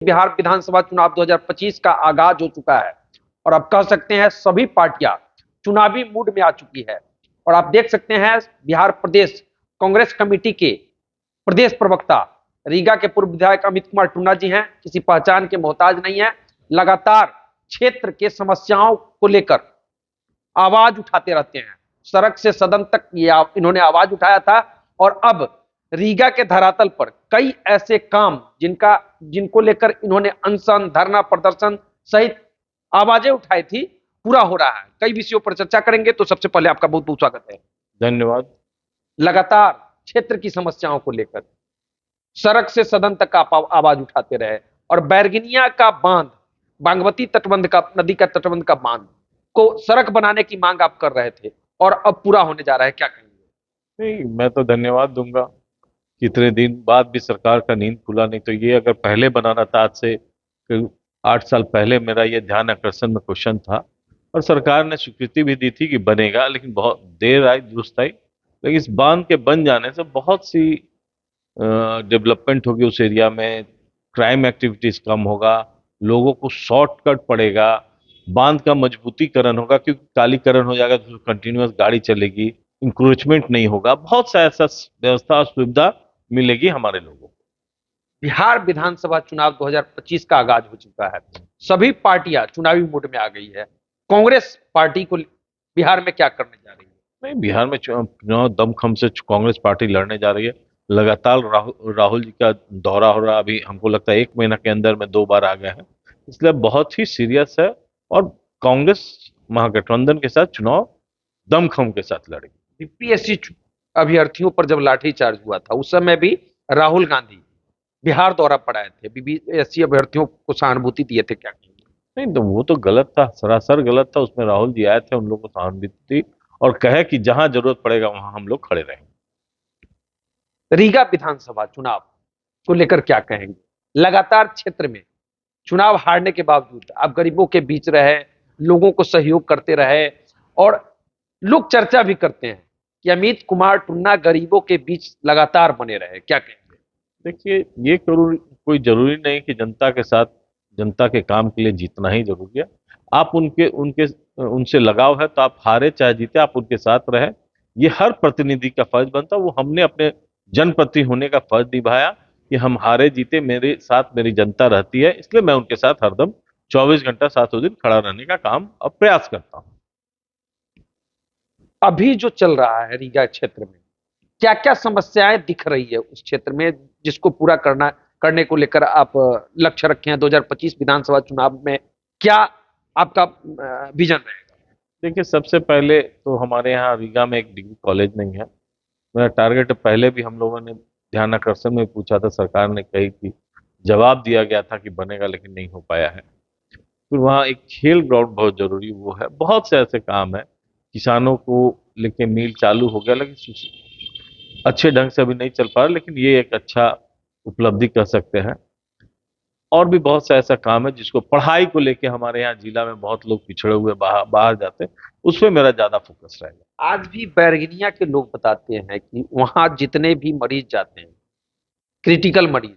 बिहार विधानसभा चुनाव 2025 का आगाज हो चुका है और अब कह सकते हैं सभी पार्टियां चुनावी मूड में आ चुकी है। और आप देख सकते हैं बिहार प्रदेश कांग्रेस कमेटी के प्रदेश प्रवक्ता रीगा के पूर्व विधायक अमित कुमार टुन्ना जी हैं, किसी पहचान के मोहताज नहीं है। लगातार क्षेत्र के समस्याओं को लेकर आवाज उठाते रहते हैं। सड़क से सदन तक इन्होंने आवाज उठाया था और अब रीगा के धरातल पर कई ऐसे काम जिनको लेकर इन्होंने अनशन, धरना प्रदर्शन सहित आवाजें उठाई थी, पूरा हो रहा है। कई विषयों पर चर्चा करेंगे, तो सबसे पहले आपका बहुत बहुत स्वागत है। धन्यवाद। लगातार क्षेत्र की समस्याओं को लेकर सड़क से सदन तक आप आवाज उठाते रहे और बैरगनिया का बांध, बागमती तटबंध का, नदी का तटबंध का बांध को सड़क बनाने की मांग आप कर रहे थे और अब पूरा होने जा रहा है, क्या कहेंगे? नहीं, मैं तो धन्यवाद दूंगा। कितने दिन बाद भी सरकार का नींद खुला, नहीं तो ये अगर पहले बनाना था, आज से 8 साल पहले मेरा ये ध्यान आकर्षण में क्वेश्चन था और सरकार ने स्वीकृति भी दी थी कि बनेगा, लेकिन बहुत देर आई, दुरुस्त आई। लेकिन इस बांध के बन जाने से बहुत सी डेवलपमेंट होगी उस एरिया में, क्राइम एक्टिविटीज कम होगा, लोगों को शॉर्टकट पड़ेगा, बांध का मजबूतीकरण होगा, क्योंकि कालीकरण हो जाएगा तो कंटिन्यूअस गाड़ी चलेगी, इंक्रोचमेंट नहीं होगा, बहुत सा ऐसा व्यवस्था और सुविधा मिलेगी हमारे लोगों को। बिहार विधानसभा चुनाव 2025 का आगाज हो चुका है, सभी पार्टियां चुनावी मूड में आ गई है। कांग्रेस पार्टी को बिहार में क्या करने जा रही है? नहीं, बिहार में चुनाव दमखम से कांग्रेस पार्टी लड़ने जा रही है। लगातार राहुल जी का दौरा हो रहा है, अभी हमको लगता है 1 महीना के अंदर में 2 बार आ गए हैं, इसलिए बहुत ही सीरियस है। और कांग्रेस महागठबंधन के साथ चुनाव दमखम के साथ लड़ेगी। बीपीएससी अभ्यर्थियों पर जब लाठीचार्ज हुआ था, उस समय भी राहुल गांधी बिहार दौरा पड़ाए थे, बीपीएससी अभ्यर्थियों को सहानुभूति दिए थे, क्या कहेंगे? नहीं, तो वो तो गलत था, सरासर गलत था। उसमें राहुल जी आए थे, उन लोगों को सहानुभूति दी और कहे कि जहां जरूरत पड़ेगा वहां हम लोग खड़े रहेंगे। रीगा विधानसभा चुनाव को लेकर क्या कहेंगे? लगातार क्षेत्र में चुनाव हारने के बावजूद आप गरीबों के बीच रहे, लोगों को सहयोग करते रहे और लोग चर्चा भी करते हैं कि अमित कुमार टुन्ना गरीबों के बीच लगातार बने रहे, क्या कहेंगे? देखिए, ये कोई जरूरी नहीं कि जनता के साथ, जनता के काम के लिए जीतना ही जरूरी है। आप उनके उनके उनसे लगाव है तो आप हारे चाहे जीते, आप उनके साथ रहे। ये हर प्रतिनिधि का फर्ज बनता है। वो हमने अपने जनप्रति होने का फर्ज निभाया कि हम हारे जीते मेरे साथ मेरी जनता रहती है, इसलिए मैं उनके साथ हरदम 24 घंटा 7 दिन खड़ा रहने का काम अब प्रयास करता हूँ। अभी जो चल रहा है रीगा क्षेत्र में, क्या क्या समस्याएं दिख रही है उस क्षेत्र में, जिसको पूरा करने को लेकर आप लक्ष्य रखे हैं 2025 विधानसभा चुनाव में? क्या आपका विजन रहेगा? देखिए, सबसे पहले तो हमारे यहाँ रीगा में एक डिग्री कॉलेज नहीं है। मेरा टारगेट पहले भी हम लोगों ने ध्यान आकर्षण में पूछा था, सरकार ने कही कि जवाब दिया गया था कि बनेगा, लेकिन नहीं हो पाया है। फिर वहाँ एक खेल ग्राउंड बहुत जरूरी वो है। बहुत से ऐसे काम है, किसानों को लेके मिल चालू हो गया, लेकिन अच्छे ढंग से अभी नहीं चल पा रहा, लेकिन ये एक अच्छा उपलब्धि कह सकते हैं। और भी बहुत सा ऐसा काम है जिसको पढ़ाई को लेके हमारे यहाँ जिला में बहुत लोग पिछड़े हुए बाहर बाहर जाते हैं, उस पर मेरा ज्यादा फोकस रहेगा। आज भी बैरगनिया के लोग बताते हैं कि वहां जितने भी मरीज जाते हैं, क्रिटिकल मरीज,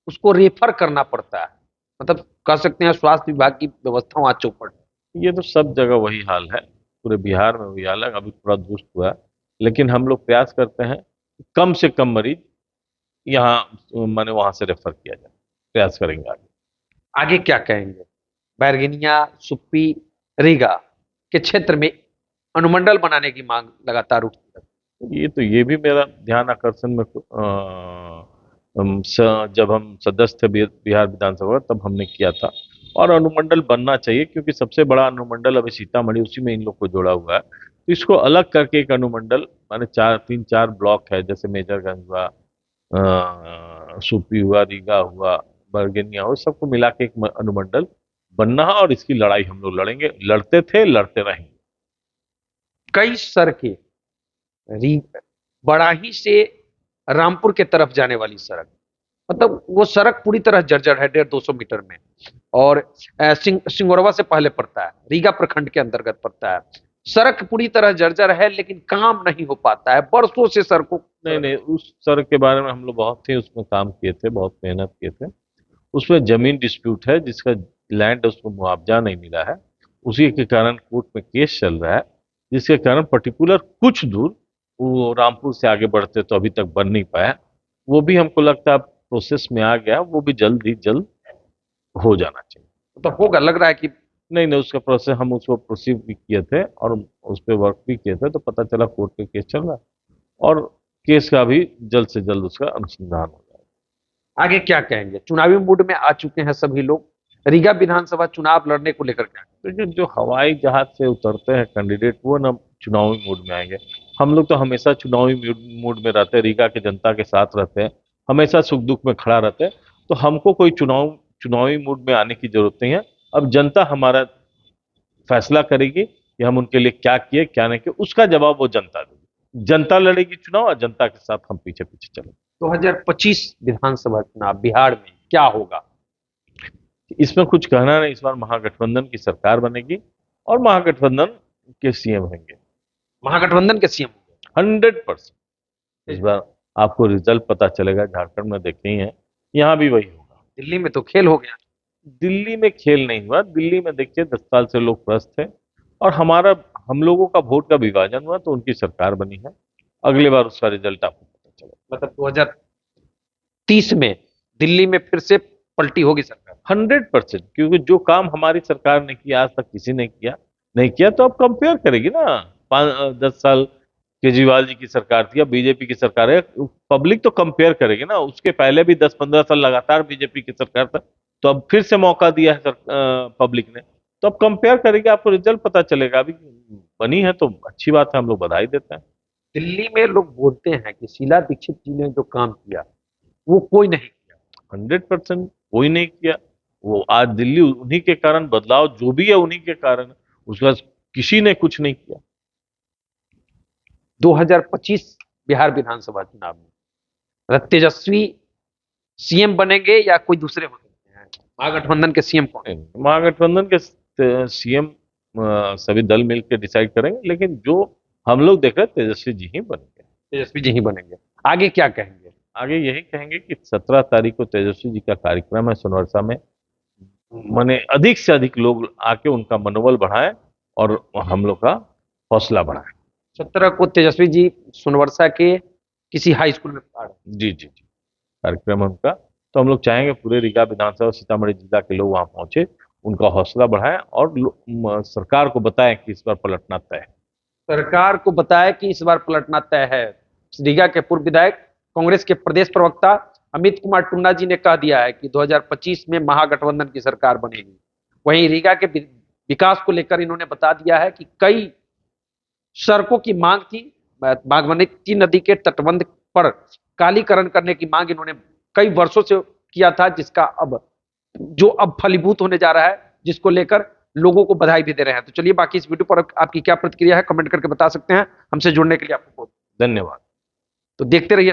उसको रेफर करना पड़ता है। मतलब कह सकते हैं स्वास्थ्य विभाग की व्यवस्था वहां चौपट है। ये तो सब जगह वही हाल है, पूरे बिहार में वही हाल है। अभी थोड़ा दुरुस्त हुआ है, लेकिन हम लोग प्रयास करते हैं कि कम से कम मरीज यहाँ माने वहां से रेफर किया जाए। प्रयास करेंगे आगे। आगे क्या कहेंगे? बैरगनिया, सुप्पी, रीगा के क्षेत्र में अनुमंडल बनाने की मांग लगातार उठती है। ये भी मेरा ध्यान आकर्षण में जब हम सदस्य थे बिहार विधानसभा तब हमने किया था। और अनुमंडल बनना चाहिए, क्योंकि सबसे बड़ा अनुमंडल अभी सीतामढ़ी, उसी में इन लोग को जोड़ा हुआ है। तो इसको अलग करके एक अनुमंडल, माने 3-4 ब्लॉक है, जैसे मेजरगंज हुआ, सुपी हुआ, रीगा हुआ, बरगनिया हुआ, सबको मिला के एक अनुमंडल बनना है। और इसकी लड़ाई हम लोग लड़ेंगे, लड़ते थे, लड़ते रहेंगे। कई सड़कें बड़ाही से रामपुर के तरफ जाने वाली सड़क, मतलब वो सड़क पूरी तरह जर्जर है, 150-200 मीटर में। और सिंगोरवा से पहले पड़ता है, रीगा प्रखंड के अंतर्गत पड़ता है। सड़क पूरी तरह जर्जर है, लेकिन काम नहीं हो पाता है बरसों से सड़कों। नहीं नहीं, उस सड़क के बारे में हम लोग बहुत थे, उसमें काम किए थे, बहुत मेहनत किए थे। उसमें जमीन डिस्प्यूट है, जिसका लैंड उसको मुआवजा नहीं मिला है, उसी के कारण कोर्ट में केस चल रहा है, जिसके कारण पर्टिकुलर कुछ दूर वो रामपुर से आगे बढ़ते तो अभी तक बन नहीं पाया। वो भी हमको लगता है प्रोसेस में आ गया, वो भी जल्द ही जल्द हो जाना चाहिए। तो होगा, लग रहा है कि नहीं नहीं, उसका प्रोसेस हम उसको प्रोसीव भी किए थे और उस पर वर्क भी किए थे, तो पता चला कोर्ट में केस चल रहा है और केस का भी जल्द से जल्द उसका अनुसंधान हो जाएगा। आगे क्या कहेंगे? चुनावी मूड में आ चुके हैं सभी लोग, रीगा विधानसभा चुनाव लड़ने को लेकर क्या? देखिए, जो हवाई जहाज से उतरते हैं कैंडिडेट, वो ना चुनावी मूड में आएंगे। हम लोग तो हमेशा चुनावी मूड में रहते हैं, रीगा की जनता के साथ रहते हैं, हमेशा सुख दुख में खड़ा रहते हैं। तो हमको कोई चुनावी मूड में आने की जरूरत नहीं है। अब जनता हमारा फैसला करेगी कि हम उनके लिए क्या किए क्या नहीं किए, उसका जवाब वो जनता देगी। जनता लड़ेगी चुनाव और जनता के साथ हम पीछे पीछे चलेंगे। 2025 विधानसभा चुनाव बिहार में क्या होगा? इसमें कुछ कहना नहीं, इस बार महागठबंधन की सरकार बनेगी और महागठबंधन के सीएम होंगे। महागठबंधन के सीएम? 100%। इस बार आपको रिजल्ट पता चलेगा, झारखंड में देखे ही है, यहाँ भी वही होगा। दिल्ली में तो खेल हो गया। दिल्ली में खेल नहीं हुआ। दिल्ली में देखिए 10 साल से लोग त्रस्त थे और हम लोगों का वोट का विभाजन हुआ तो उनकी सरकार बनी है। अगली बार उसका रिजल्ट आपको पता चलेगा। मतलब 2030 में दिल्ली में फिर से पलटी होगी सरकार? 100%, क्योंकि जो काम हमारी सरकार ने किया आज तक किसी ने किया नहीं किया, तो अब कंपेयर करेगी ना। 10 साल केजरीवाल जी की सरकार थी, अब बीजेपी की सरकार है, पब्लिक तो कंपेयर करेगी ना। उसके पहले भी 10-15 साल लगातार बीजेपी की सरकार था, तो अब फिर से मौका दिया है पब्लिक ने, तो अब कंपेयर करेगी, आपको रिजल्ट पता चलेगा। अभी बनी है तो अच्छी बात है, हम लोग बधाई देते हैं। दिल्ली में लोग बोलते हैं कि शीला दीक्षित जी ने जो काम किया वो कोई नहीं किया। 100% कोई नहीं किया। वो आज दिल्ली उन्हीं के कारण, बदलाव जो भी है उन्हीं के कारण, उसका किसी ने कुछ नहीं किया। 2025 बिहार विधानसभा चुनाव में तेजस्वी सीएम बनेंगे या कोई दूसरे हो सकते हैं? महागठबंधन के सीएम कौन? महागठबंधन के सीएम सभी दल मिलकर डिसाइड करेंगे, लेकिन जो हम लोग देख रहे हैं तेजस्वी जी ही बनेंगे। तेजस्वी जी ही बनेंगे। आगे क्या कहेंगे? आगे यही कहेंगे कि 17 तारीख को तेजस्वी जी का कार्यक्रम है सोनवर्षा में, माने अधिक से अधिक लोग आके उनका मनोबल बढ़ाएं और हम लोग का हौसला बढ़ाएं। 17 को तेजस्वी जी सोनवर्षा के किसी हाई स्कूल में पढ़ा रहे हैं। जी जी जी, कार्यक्रम है उनका, तो हम लोग चाहेंगे पूरे रीगा विधानसभा सीतामढ़ी जिला के लोग वहां पहुंचे, उनका हौसला बढ़ाएं और सरकार को बताएं कि इस बार पलटना तय है। सरकार को बताया कि इस बार पलटना तय है। रीगा के पूर्व विधायक कांग्रेस के प्रदेश प्रवक्ता अमित कुमार टुन्ना जी ने कह दिया है कि 2025 में महागठबंधन की सरकार बनेगी। वहीं रीगा के विकास को लेकर इन्होंने बता दिया है कि कई सड़कों की मांग थी, बागमती नदी के तटबंध पर कालीकरण करने की मांग इन्होंने कई वर्षों से किया था, जिसका अब फलीभूत होने जा रहा है, जिसको लेकर लोगों को बधाई भी दे रहे हैं। तो चलिए, बाकी इस वीडियो पर आपकी क्या प्रतिक्रिया है कमेंट करके बता सकते हैं। हमसे जुड़ने के लिए आपको बहुत धन्यवाद। तो देखते रहिए।